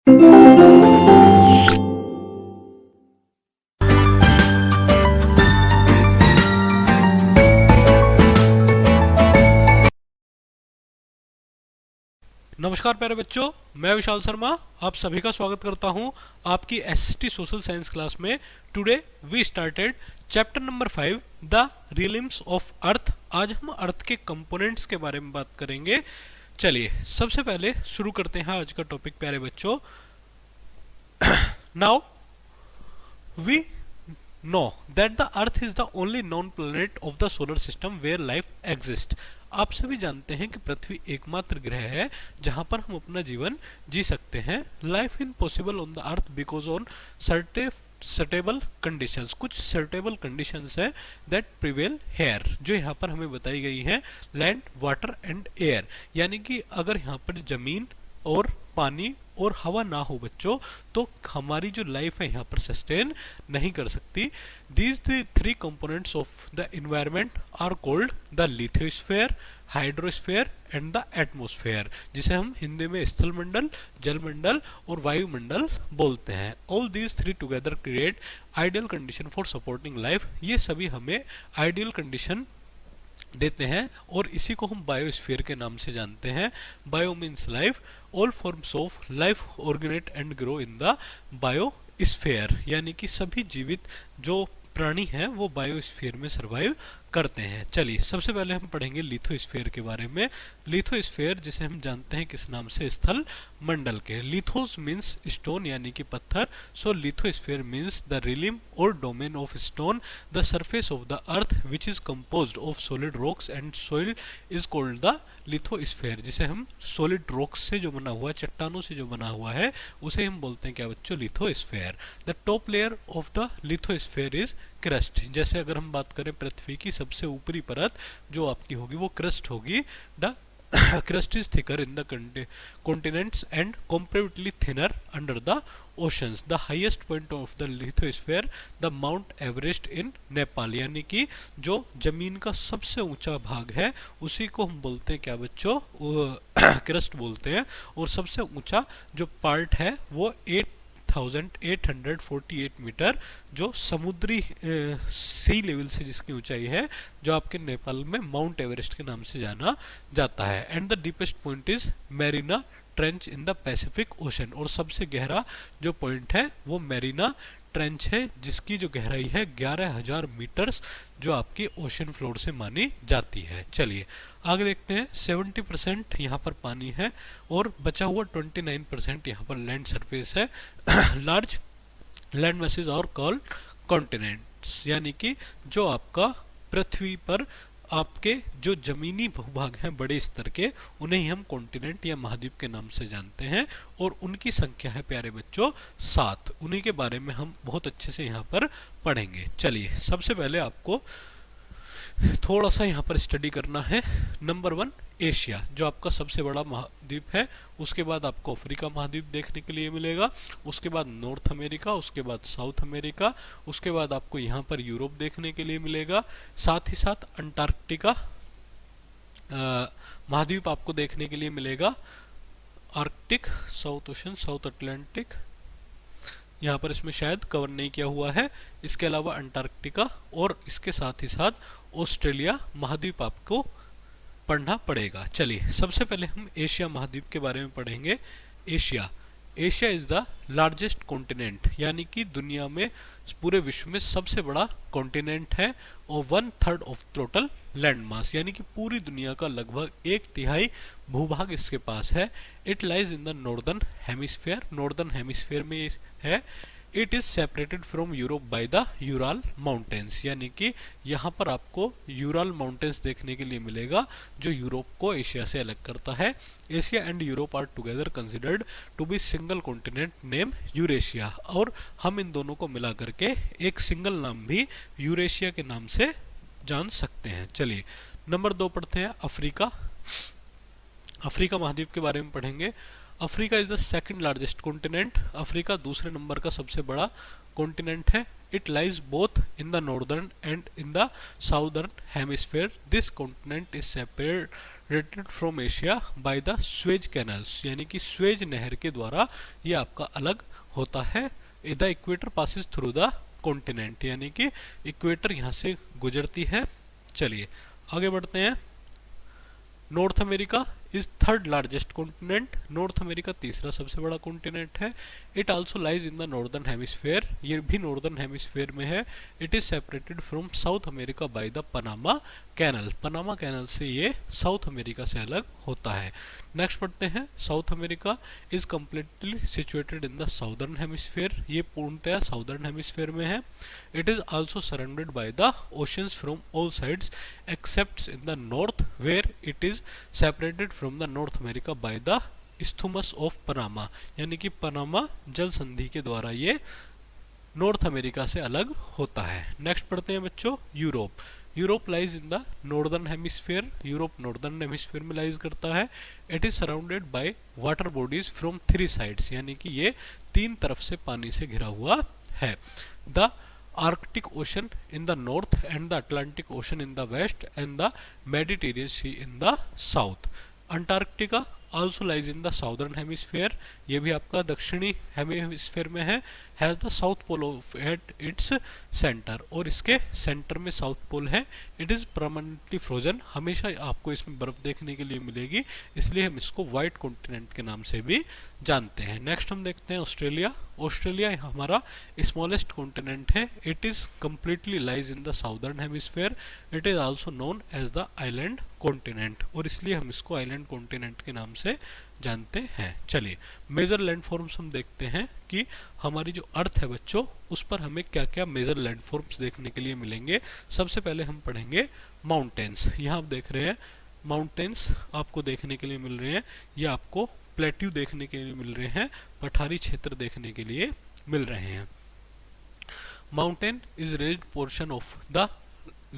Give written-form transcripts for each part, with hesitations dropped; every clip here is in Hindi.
नमस्कार प्यारे बच्चों, मैं विशाल शर्मा आप सभी का स्वागत करता हूं आपकी एसएसटी सोशल साइंस क्लास में। Today we started chapter number 5 the realms of earth. आज हम अर्थ के कंपोनेंट्स के बारे में बात करेंगे। चलिए सबसे पहले शुरू करते हैं आज का टॉपिक प्यारे बच्चों। Now we know that the earth is the only known planet of the solar system where life exist. आप सभी जानते हैं कि पृथ्वी एकमात्र ग्रह है जहां पर हम अपना जीवन जी सकते हैं। Life in possible on the earth because on suitable conditions. कुछ सर्टेबल कंडीशंस है दैट प्रिवेल हेयर, जो यहाँ पर हमें बताई गई है। लैंड, वाटर एंड एयर, यानी कि अगर यहाँ पर जमीन और पानी और हवा ना हो बच्चों तो हमारी जो लाइफ है यहाँ पर सस्टेन नहीं कर सकती। These three components of the environment are called the lithosphere, hydrosphere and the atmosphere, जिसे हम हिंदी में स्थल मंडल, जल मंडल और वायुमंडल बोलते हैं। All these three together create ideal condition for supporting life. ये सभी हमें आइडियल कंडीशन देते हैं और इसी को हम बायोस्फीयर के नाम से जानते हैं। Bio means life, all forms of life originate and grow in the biosphere, यानी कि सभी जीवित जो प्राणी हैं वो बायोस्फीयर में सर्वाइव करते हैं। चलिए सबसे पहले हम पढ़ेंगे लिथोस्फीयर के बारे में। लिथोस्फीयर जिसे हम जानते हैं किस नाम से, स्थल मंडल के। लिथोस मीन्स स्टोन यानी कि पत्थर, सो लिथोस्फीयर मीन्स द रिलिम और domain of stone. The surface of the earth which is composed of solid rocks and soil is called the lithosphere, जिसे हम सॉलिड रॉक्स से जो बना हुआ, चट्टानों से जो बना हुआ है उसे हम बोलते हैं क्या बच्चों, lithosphere. The top layer of the lithosphere is crust. जैसे अगर हम बात करें पृथ्वी की सबसे ऊपरी परत जो आपकी होगी वो क्रस्ट होगी। The crust is thicker in the continents and comparatively thinner under the oceans. The highest point of the lithosphere, the Mount Everest in Nepal, यानी कि जो जमीन का सबसे ऊंचा भाग है उसी को हम बोलते हैं क्या बच्चों, क्रस्ट बोलते हैं। और सबसे ऊंचा जो पार्ट है वो 8,848 मीटर, जो समुद्री सी लेवल से जिसकी ऊंचाई है, जो आपके नेपाल में माउंट एवरेस्ट के नाम से जाना जाता है। And the deepest point is Marina trench in the Pacific ocean. और सबसे गहरा जो पॉइंट है वो मैरिना ट्रेंच है, जिसकी जो गहराई है 11,000 मीटर्स, जो आपकी ओशन फ्लोर से मानी जाती है। चलिए आगे देखते हैं। 70% यहाँ पर पानी है और बचा हुआ 29% यहाँ पर लैंड सरफेस है। लार्ज लैंड मैसेज और कॉल्ड कॉन्टिनेंट्स, यानी कि जो आपका पृथ्वी पर आपके जो जमीनी भूभाग हैं बड़े स्तर के, उन्हें ही हम कॉन्टिनेंट या महाद्वीप के नाम से जानते हैं। और उनकी संख्या है प्यारे बच्चों 7। उन्हीं के बारे में हम बहुत अच्छे से यहाँ पर पढ़ेंगे। चलिए सबसे पहले आपको थोड़ा सा यहाँ पर स्टडी करना है। नंबर 1 एशिया, जो आपका सबसे बड़ा महाद्वीप है। उसके बाद आपको अफ्रीका महाद्वीप देखने के लिए मिलेगा, उसके बाद नॉर्थ अमेरिका, उसके बाद साउथ अमेरिका, उसके बाद आपको यहाँ पर यूरोप देखने के लिए मिलेगा। साथ ही साथ अंटार्कटिका महाद्वीप आपको देखने के लिए मिलेगा। Arctic, south ocean, south Atlantic यहाँ पर इसमें शायद कवर नहीं किया हुआ है। इसके अलावा अंटार्कटिका और इसके साथ ही साथ ऑस्ट्रेलिया महाद्वीप आपको पढ़ना पड़ेगा। चलिए सबसे पहले हम एशिया महाद्वीप के बारे में पढ़ेंगे। Asia is the largest continent, यानी कि दुनिया में पूरे विश्व में सबसे बड़ा कॉन्टिनेंट है और 1/3 ऑफ टोटल लैंड मास, यानी कि पूरी दुनिया का लगभग 1/3 भूभाग इसके पास है। It lies in the northern hemisphere, northern hemisphere में है। It is separated from Europe by the Ural mountains, यानी कि यहाँ पर आपको यूराल माउंटेन्स देखने के लिए मिलेगा, जो यूरोप को एशिया से अलग करता है। Asia and Europe are together considered to be single continent name Eurasia, और हम इन दोनों को मिला करके एक सिंगल नाम भी यूरेशिया के नाम से जान सकते हैं। चलिए नंबर 2 पढ़ते हैं। अफ्रीका महाद्वीप के बारे में पढ़ेंगे। Africa is the second largest continent, Africa दूसरे नंबर का सबसे बड़ा कॉन्टिनेंट है। It lies both in the northern and in the southern hemisphere. This continent is separated from Asia by the Suez canals, यानी कि स्वेज नहर के द्वारा ये आपका अलग होता है। The equator passes through the continent, यानी कि इक्वेटर यहाँ से गुजरती है। चलिए आगे बढ़ते हैं। North America is third largest continent, North America तीसरा सबसे बड़ा कॉन्टिनेंट है। It also lies in the northern hemisphere, ये भी नॉर्दर्न हेमिस्फेयर में है। It is separated from South America by the Panama canal, Panama canal से ये साउथ अमेरिका से अलग होता है। नेक्स्ट पढ़ते हैं। South America is completely situated in the southern hemisphere, ये पूर्णतया साउदर्न हेमिस्फेयर में है। It is also surrounded by the oceans from all sides except in the north where it is separated from the north America by the isthmus of Panama, यानी कि पनामा जल संधि के द्वारा ये नॉर्थ अमेरिका से अलग होता है। नेक्स्ट पढ़ते हैं बच्चों Europe. Europe lies in the northern hemisphere, Europe northern hemisphere में लाइज करता है। It is surrounded by water bodies from three sides, यानी कि ये तीन तरफ से पानी से घिरा हुआ है। The Arctic ocean in the north and the Atlantic ocean in the west and the Mediterranean sea in the south. Antarctica also lies in the southern hemisphere, ये भी आपका दक्षिणी हेमिस्फीयर में है। Has the South Pole of at its centre, और इसके सेंटर में साउथ पोल है। इट इज परमानेंटली फ्रोजन, हमेशा आपको इसमें बर्फ देखने के लिए मिलेगी, इसलिए हम इसको व्हाइट कॉन्टिनेंट के नाम से भी जानते हैं। नेक्स्ट हम देखते हैं ऑस्ट्रेलिया। ऑस्ट्रेलिया हमारा स्मॉलेस्ट कॉन्टिनेंट है। It is completely lies in the southern hemisphere. It is also known as the island continent, और इसलिए हम इसको आइलैंड कॉन्टिनेंट के नाम से जानते हैं। चलिए मेजर लैंडफॉर्म्स हम देखते हैं कि हमारी जो अर्थ है बच्चों उस पर हमें क्या क्या मेजर लैंडफॉर्म्स देखने के लिए मिलेंगे। सबसे पहले हम पढ़ेंगे माउंटेन्स। यहाँ आप देख रहे हैं माउंटेन्स आपको देखने के लिए मिल रहे हैं, या आपको प्लेट्यू देखने के लिए मिल रहे हैं, पठारी क्षेत्र देखने के लिए मिल रहे हैं। Mountain is raised portion of the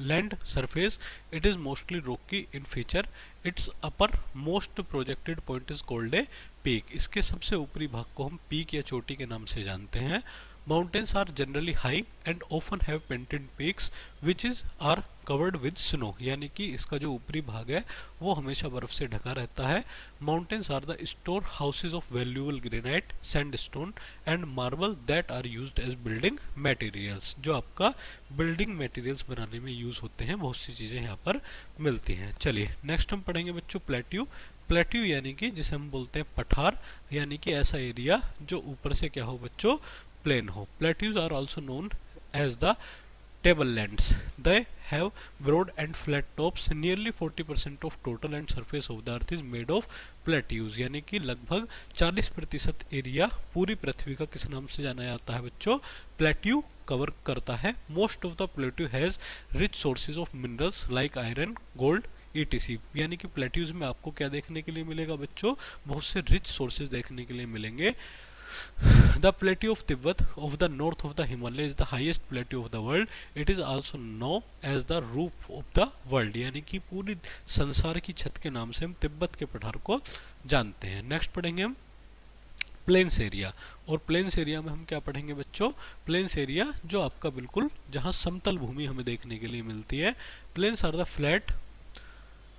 land surface. It is mostly rocky in feature. Its upper most projected point is called a peak. इसके सबसे ऊपरी भाग को हम पीक या चोटी के नाम से जानते हैं। Mountains are generally high and often have painted peaks which are covered with snow, यानी कि इसका जो ऊपरी भाग है वो हमेशा बर्फ से ढका रहता है। Mountains are the store houses of valuable granite, sandstone and marble that are used as building materials. जो आपका building materials बनाने में यूज होते हैं, बहुत सी चीजें यहाँ पर मिलती हैं। चलिए नेक्स्ट हम पढ़ेंगे बच्चों प्लेट्यू। प्लेट्यू यानी कि जिसे हम बोलते हैं पठार, यानी कि ऐसा एरिया जो ऊपर से क्या हो बच्चों प्लेन हो। Plateaus are also known as the tablelands. They have broad and flat tops. Nearly 40% of total land surface of the earth is made of plateaus. यानी कि लगभग 40% एरिया पूरी पृथ्वी का किस नाम से जाना जाता है बच्चों? प्लेट्यू कवर करता है। Most of the plateau has rich sources of minerals like iron, gold, etc. यानी कि प्लेट्यूज में आपको क्या देखने के लिए मिलेगा बच्चों? बहुत से रिच सोर्सेज देखने के लिए मिलेंगे। The plateau of Tibet of the north of the Himalaya is the highest plateau of the world. It is also known as the roof of the world. यानी कि पूरी संसार की छत के नाम से हम तिब्बत के पठार को जानते हैं। नेक्स्ट पढ़ेंगे हम प्लेन्स एरिया, और प्लेन्स एरिया में हम क्या पढ़ेंगे बच्चों? प्लेन्स एरिया जो आपका बिल्कुल जहाँ समतल भूमि हमें देखने के लिए मिलती है। Plains are the flat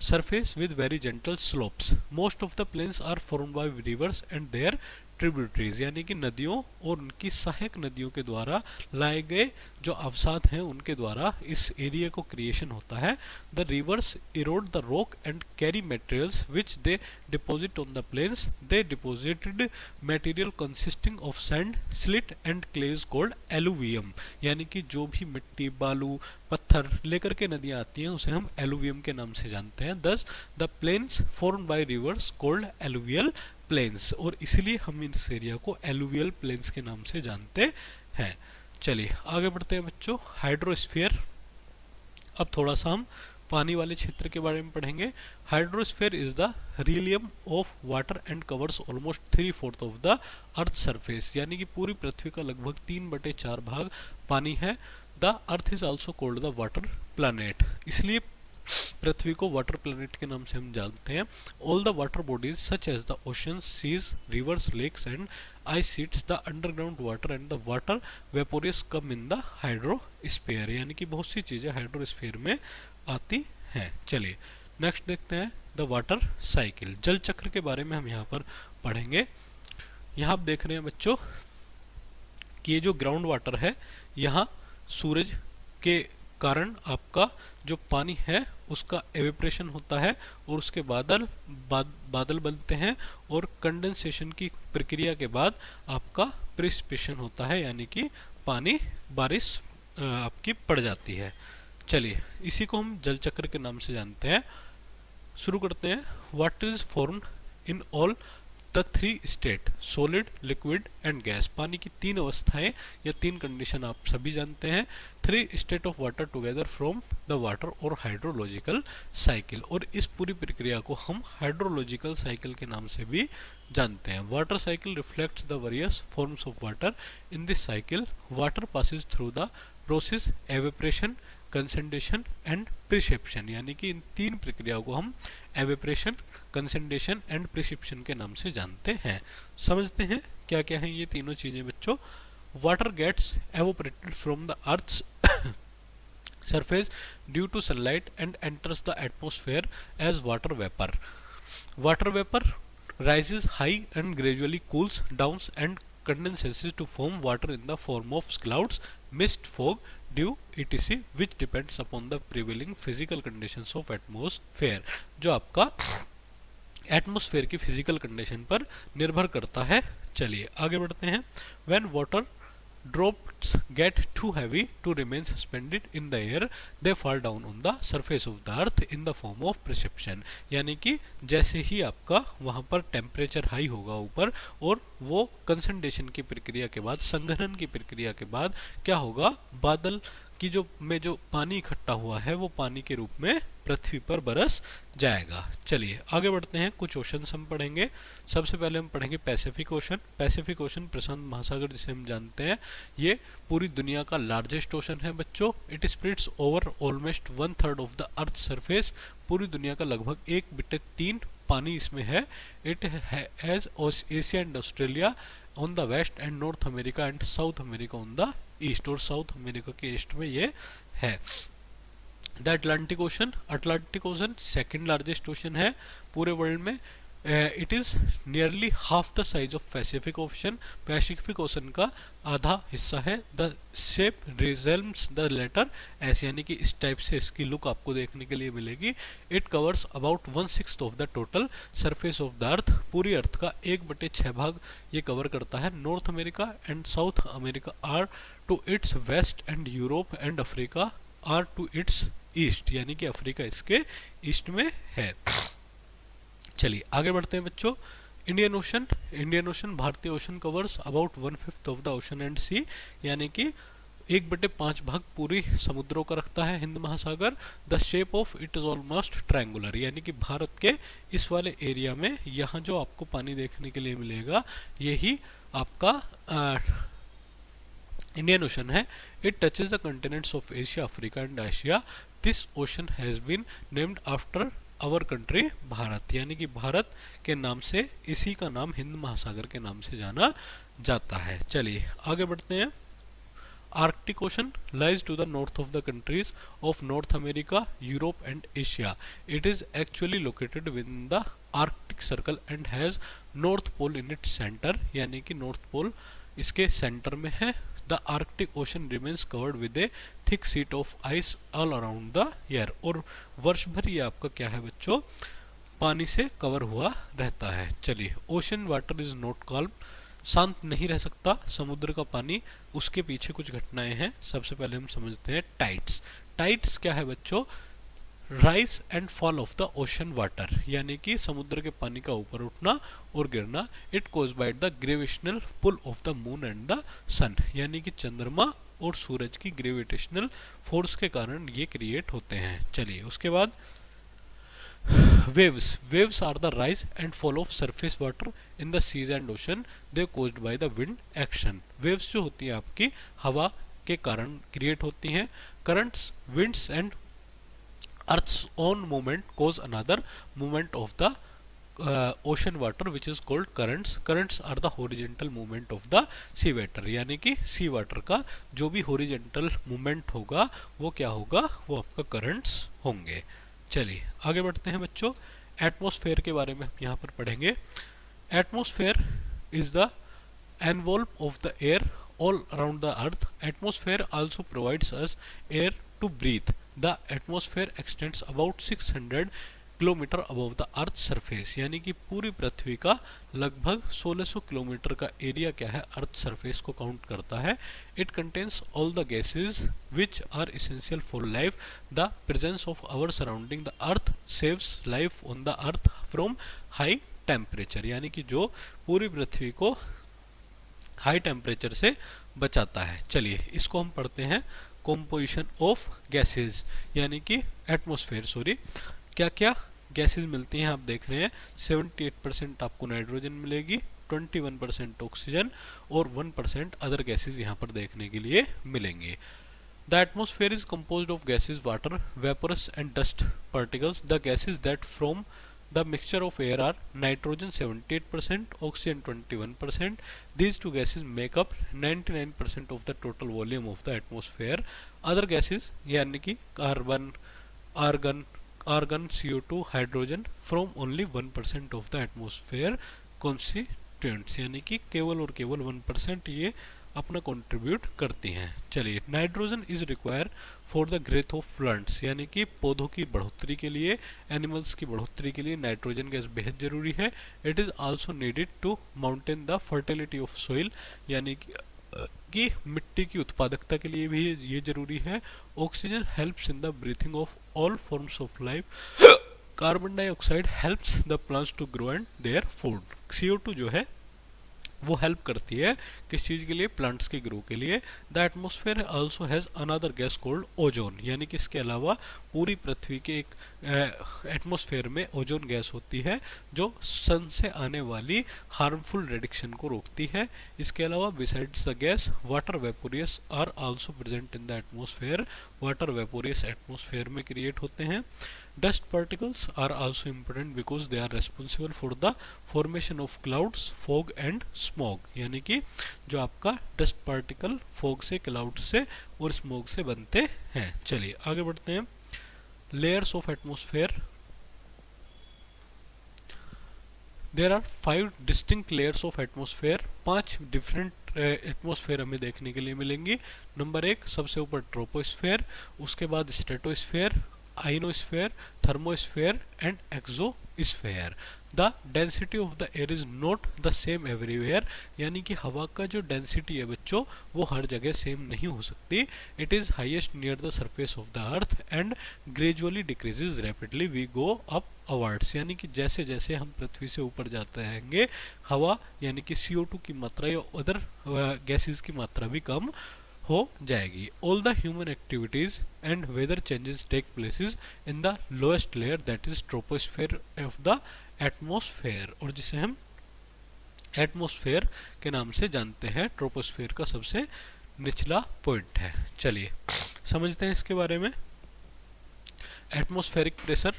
surface with very gentle slopes. Most of the plains are formed by rivers and their tributaries, यानी कि नदियों और उनकी सहायक नदियों के द्वारा लाए गए जो अवसाद हैं उनके द्वारा इस एरिया को क्रिएशन होता है। The rivers erode the rock and carry materials which they deposit on the plains. They deposited material consisting of sand, silt and clays called alluvium, यानी कि जो भी मिट्टी, बालू, पत्थर लेकर के नदियां आती हैं उसे हम एलुवियम के नाम से जानते हैं। Thus the plains formed by rivers called alluvial plains, और इसलिए हम इस एरिया को एलुवियल प्लेन्स के नाम से जानते हैं। चलिए आगे बढ़ते हैं बच्चों। हाइड्रोस्फीयर, अब थोड़ा सा हम पानी वाले क्षेत्र के बारे में पढ़ेंगे। Hydrosphere is the realm of water and covers almost 3/4 of the earth surface, यानी कि पूरी पृथ्वी का लगभग 3/4 भाग पानी है। The earth is also called the water planet, इसलिए पृथ्वी को वाटर प्लैनेट के नाम से हम जानते हैं। All the water bodies such as the oceans, seas, rivers, lakes and ice sheets, the underground water and the water vapours come in the hydrosphere, यानी कि बहुत सी चीजें हाइड्रोस्फीयर में आती हैं। चलिए नेक्स्ट देखते हैं द वाटर साइकिल। जल चक्र के बारे में हम यहाँ पर पढ़ेंगे। यहाँ आप देख रहे हैं बच्चों कि ये जो ग्राउंड वाटर है, यहाँ सूरज के कारण आपका जो पानी है उसका एवेपोरेशन होता है और उसके बादल बनते हैं, और कंडेंसेशन की प्रक्रिया के बाद आपका प्रेसिपिटेशन होता है, यानी कि पानी बारिश आपकी पड़ जाती है। चलिए इसी को हम जल चक्र के नाम से जानते हैं। शुरू करते हैं। Water is formed in all the three state, solid, liquid and gas. पानी की तीन अवस्थाएं या तीन कंडीशन आप सभी जानते हैं। Three state of water together from the water और हाइड्रोलॉजिकल साइकिल, और इस पूरी प्रक्रिया को हम हाइड्रोलॉजिकल साइकिल के नाम से भी जानते हैं। Water cycle reflects the various forms of water in this cycle. Water passes through the process evaporation, concentration and precipitation, यानी कि इन तीन प्रक्रियाओं को हम एवेपोरेशन, कंसेंट्रेशन एंड प्रिसिपिटेशन के नाम से जानते हैं। समझते हैं क्या क्या हैं ये तीनों चीजें बच्चों। Water gets evaporated from the earth's surface due to sunlight and enters the atmosphere as water vapor. Water vapor rises high and gradually cools down and condenses to form water in the form of clouds, mist, fog, dew, etc., which depends upon the prevailing physical conditions of atmosphere. जो आपका एटमॉस्फेयर की फिजिकल कंडीशन पर निर्भर करता है। चलिए आगे बढ़ते हैं। When water drops get too heavy to remain suspended in the air, they fall down on the surface of the earth in the form of precipitation, यानी कि जैसे ही आपका वहां पर टेम्परेचर हाई होगा ऊपर, और वो कंसंट्रेशन की प्रक्रिया के बाद, संघनन की प्रक्रिया के बाद क्या होगा, बादल की जो पानी इकट्ठा हुआ है वो पानी के रूप में पृथ्वी पर बरस जाएगा। चलिए आगे बढ़ते हैं। कुछ ओशन हम पढ़ेंगे। सबसे पहले हम पढ़ेंगे पैसिफिक ओशन। पैसिफिक ओशन प्रशांत महासागर जिसे हम जानते हैं, ये पूरी दुनिया का लार्जेस्ट ओशन है बच्चों। It spreads over almost 1/3 of the earth surface. पूरी दुनिया का लगभग 1/3 पानी इसमें है। It has Asia and Australia on the west and North America and South America on the east, और साउथ अमेरिका के ईस्ट में ये है। The Atlantic ocean second largest ocean है पूरे वर्ल्ड में। It is nearly half the size of Pacific ocean. Pacific ocean का आधा हिस्सा है। The shape resembles the letter S, यानी कि इस टाइप से इसकी लुक आपको देखने के लिए मिलेगी। It covers about 1/6 of the total surface of the earth. पूरी अर्थ का 1/6 भाग ये कवर करता है। North America and South America are to its west and Europe and Africa are to its east, यानी कि अफ्रीका इसके ईस्ट में है। चलिए आगे बढ़ते हैं बच्चों। इंडियन ओशन भारतीय ocean covers about 1/5 of the ocean and sea, यानी कि 1/5 भाग पूरी समुद्रों का रखता है हिंद महासागर। The shape of it is almost triangular, यानी कि भारत के इस वाले एरिया में यहाँ जो आपको पानी देखने के लिए मिलेगा यही आपका इंडियन ओशन है। It touches the continents of Asia, Africa and Asia. This ocean has been named after our country Bharat, यानी कि भारत के नाम से इसी का नाम हिंद महासागर के नाम से जाना जाता है। चलिए आगे बढ़ते हैं। Arctic ocean lies to the north of the countries of North America, Europe and Asia. It is actually located within the Arctic Circle and has North Pole in its center, यानी कि North Pole इसके सेंटर में है। The Arctic Ocean remains covered with a thick sheet of ice all around the year, और वर्ष भर ये आपका क्या है बच्चों, पानी से कवर हुआ रहता है। चलिए ocean water is not calm, शांत नहीं रह सकता समुद्र का पानी, उसके पीछे कुछ घटनाएं हैं। सबसे पहले हम समझते हैं टाइड्स। टाइड्स क्या है बच्चों, rise and fall of the ocean water, यानी कि समुद्र के पानी का ऊपर उठना और गिरना। It cause by the gravitational pull of the moon and the sun, यानी कि चंद्रमा और सूरज की ग्रेविटेशनल फोर्स के कारण ये क्रिएट होते हैं। चलिए उसके बाद waves are the rise and fall of surface water in the seas and ocean, they caused by the wind action. waves जो होती है आपकी हवा के कारण क्रिएट होती हैं। currents, winds and earth's own movement cause another movement of the ocean water which is called currents. currents are the horizontal movement of the sea water, यानी कि sea water का जो भी horizontal movement होगा वो क्या होगा, वो आपका currents होंगे। चलिए आगे बढ़ते हैं बच्चों। एटमॉस्फेयर के बारे में हम यहाँ पर पढ़ेंगे। Atmosphere is the envelope of the air all around the earth. Atmosphere also provides us air to breathe. The atmosphere extends about 600 kilometre above the earth surface, यानी कि पूरी पृथ्वी का लगभग 1600 किलोमीटर का एरिया क्या है, अर्थ सरफेस को काउंट करता है। It contains all the gases which are essential for life. The presence of our surrounding the earth saves life on the earth from high temperature, यानी कि जो पूरी पृथ्वी को हाई टेम्परेचर से बचाता है। चलिए इसको हम पढ़ते हैं, कॉम्पोजिशन ऑफ गैसेज, यानी कि एटमॉस्फेयर, सॉरी, क्या क्या गैसेज मिलती हैं आप देख रहे हैं। 78% आपको नाइट्रोजन मिलेगी, 21% ऑक्सीजन और 1% अदर गैसेज यहाँ पर देखने के लिए मिलेंगे। The atmosphere is composed of gases, water, vapours and dust particles. The gases that from the mixture of air are nitrogen 78%, oxygen 21%. These two gases make up 99% of the total volume of the atmosphere. Other gases यानी कि carbon, argon, CO2, hydrogen from only 1% of the atmosphere constituents, यानी कि केवल और केवल 1% ये अपना कंट्रीब्यूट करती हैं। चलिए, nitrogen is require for the growth of plants, यानी कि पौधों की बढ़ोतरी के लिए, एनिमल्स की बढ़ोतरी के लिए नाइट्रोजन गैस बेहद जरूरी है। It is also needed to maintain the fertility of soil, यानी कि मिट्टी की उत्पादकता के लिए भी ये जरूरी है। Oxygen helps in the breathing of all forms of life. Carbon dioxide helps the plants to grow and their food. CO2 जो है वो हेल्प करती है किस चीज के लिए, प्लांट्स के ग्रो के लिए। The atmosphere also has another gas called ozone, यानी कि इसके अलावा पूरी पृथ्वी के एक एटमॉस्फेयर में ओजोन गैस होती है जो सन से आने वाली हार्मफुल रेडिएशन को रोकती है। इसके अलावा besides the gas, water vapours are also present in the atmosphere. Water vapours atmosphere में क्रिएट होते हैं। Dust particles are also important because they are responsible for the formation of clouds, fog and smog, यानी कि जो आपका डस्ट पार्टिकल फॉग से, क्लाउड से और स्मोग से बनते हैं। चलिए आगे बढ़ते हैं। Layers of atmosphere, there are 5 distinct layers of atmosphere. 5 different atmosphere हमें देखने के लिए मिलेंगी। नंबर 1 सबसे ऊपर ट्रोपोस्फेयर, उसके बाद stratosphere, ionosphere, thermosphere and exosphere. The density of the air is not the same everywhere, यानी कि हवा का जो डेंसिटी है बच्चों वो हर जगह सेम नहीं हो सकती। It is highest near the surface of the earth and gradually decreases rapidly we go up upwards, यानी कि जैसे जैसे हम पृथ्वी से ऊपर जाते रहेंगे हवा यानी कि CO2 की मात्रा या अदर गैसेस की मात्रा भी कम हो जाएगी। All the human activities and weather changes take places in the lowest layer that is troposphere of the atmosphere, और जिसे हम एटमॉस्फेयर के नाम से जानते हैं। ट्रोपोस्फेयर का सबसे निचला पॉइंट है। चलिए समझते हैं इसके बारे में। Atmospheric pressure,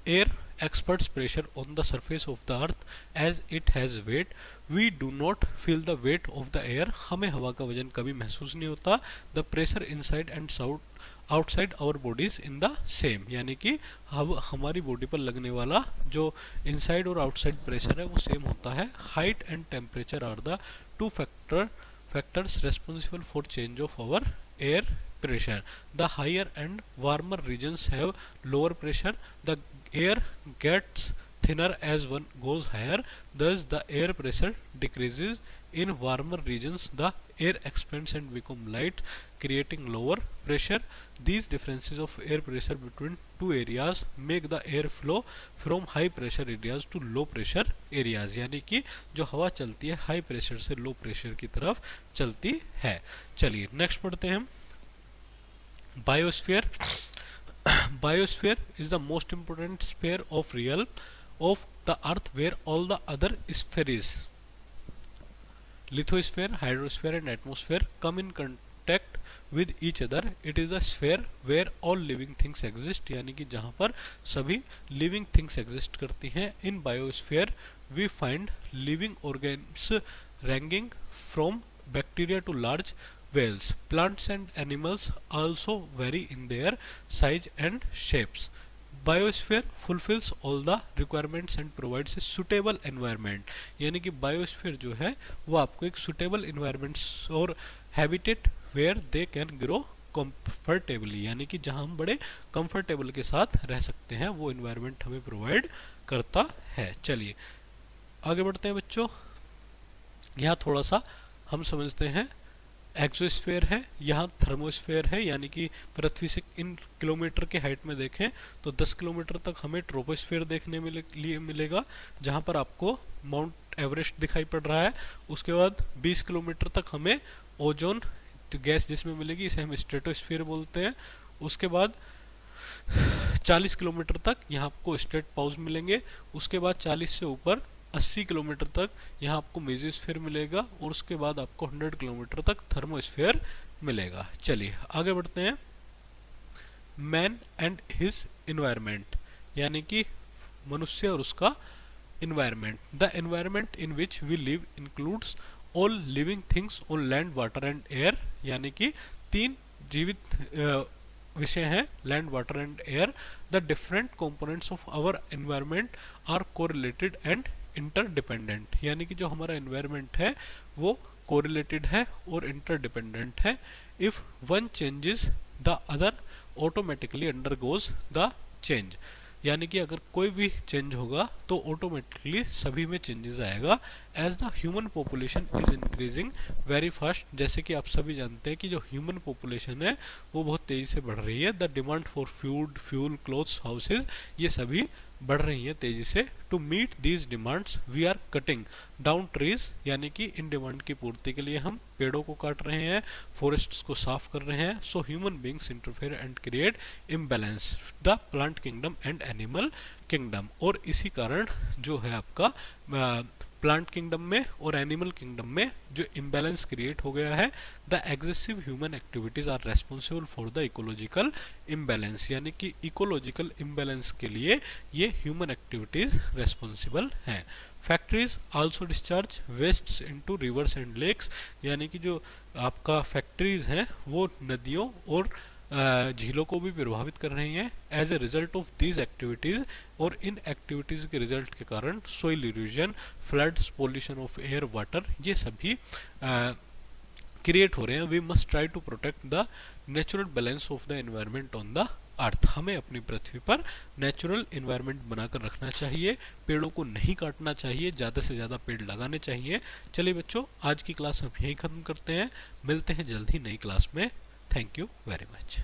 air experts pressure on the surface of the earth as it has weight. We do not feel the weight of the air, हमें हवा का वजन कभी महसूस नहीं होता। The pressure inside and outside our bodies in the same, यानी कि हमारी बॉडी पर लगने वाला जो इनसाइड और आउटसाइड प्रेशर है वो सेम होता है। Height and temperature are the 2 factors responsible for change of our air pressure. The higher and warmer regions have lower pressure. The air gets thinner as one goes higher, thus the air pressure decreases. In warmer regions the air expands and becomes light, creating lower pressure. These differences of air pressure between two areas make the air flow from high pressure areas to low pressure areas, यानी कि जो हवा चलती है हाई प्रेशर से लो प्रेशर की तरफ चलती है। चलिए नेक्स्ट पढ़ते हैं हम। Biosphere, biosphere is the most important sphere of the earth where all the other spheres, lithosphere, hydrosphere and atmosphere come in contact with each other. It is a sphere where all living things exist, यानी कि जहाँ पर सभी living things exist करती हैं। In biosphere we find living organisms ranging from bacteria to large whales. Plants and animals also vary in their size and shapes. Biosphere fulfils all the requirements and provides a suitable environment, यानी कि बायोस्फीयर जो है वो आपको एक सुटेबल एनवायरनमेंट्स और habitat where they can grow comfortably, यानी कि जहां हम बड़े कंफर्टेबल के साथ रह सकते हैं, वो एनवायरनमेंट हमें प्रोवाइड करता है। चलिए आगे बढ़ते हैं बच्चों। यहाँ थोड़ा सा हम समझते हैं, एक्सोस्फीयर है, यहाँ थर्मोस्फीयर है, यानी कि पृथ्वी से इन किलोमीटर के हाइट में देखें तो 10 किलोमीटर तक हमें ट्रोपोस्फीयर देखने लिए मिलेगा, जहाँ पर आपको माउंट एवरेस्ट दिखाई पड़ रहा है। उसके बाद 20 किलोमीटर तक हमें ओजोन गैस जिसमें मिलेगी, इसे हम स्ट्रेटोस्फीयर बोलते हैं। उसके बाद 40 किलोमीटर तक यहाँ आपको स्ट्रेट पाउज मिलेंगे। उसके बाद 40 से ऊपर 80 किलोमीटर तक यहाँ आपको मेसोस्फीयर मिलेगा, और उसके बाद आपको 100 किलोमीटर तक थर्मोस्फीयर मिलेगा। चलिए आगे बढ़ते हैं। मैन एंड हिज इन्वायरमेंट, यानी कि मनुष्य और उसका environment. The environment in which we live includes all living things on land, water and air, यानी कि 3 जीवित विषय हैं, land, water and air. The different components of our environment are correlated and interdependent, यानी कि जो हमारा एनवायरमेंट है वो कोरिलेटेड है और इंटरडिपेंडेंट है। If one changes the other automatically undergoes the change, यानी कि अगर कोई भी चेंज होगा तो ऑटोमेटिकली सभी में चेंजेस आएगा। As the human population is increasing very fast, जैसे कि आप सभी जानते हैं कि जो ह्यूमन पॉपुलेशन है वो बहुत तेजी से बढ़ रही है। The demand for food, fuel, clothes, houses, ये सभी बढ़ रही है तेजी से। To meet these demands we are cutting down trees, यानी कि इन डिमांड की पूर्ति के लिए हम पेड़ों को काट रहे हैं, फॉरेस्ट्स को साफ कर रहे हैं। So human beings interfere and create imbalance the plant kingdom and animal kingdom, और इसी कारण जो है आपका प्लांट किंगडम में और एनिमल किंगडम में जो इम्बैलेंस क्रिएट हो गया है। The aggressive human activities are responsible for the ecological imbalance, यानी कि इकोलॉजिकल इम्बैलेंस के लिए ये ह्यूमन एक्टिविटीज रेस्पॉन्सिबल हैं। Factories also discharge wastes into rivers and lakes, यानी कि जो आपका फैक्ट्रीज हैं वो नदियों और झीलों को भी प्रभावित कर रही हैं। As a result of these activities, और इन एक्टिविटीज के रिजल्ट के कारण soil erosion, floods, pollution of air, water, ये सभी क्रिएट हो रहे हैं। We must try to protect the natural balance of the environment on the earth, हमें अपनी पृथ्वी पर नेचुरल एनवायरनमेंट बनाकर रखना चाहिए, पेड़ों को नहीं काटना चाहिए, ज़्यादा से ज़्यादा पेड़ लगाने चाहिए। चलिए बच्चों, आज की क्लास हम यहीं ख़त्म करते हैं, मिलते हैं जल्द ही नई क्लास में। Thank you very much.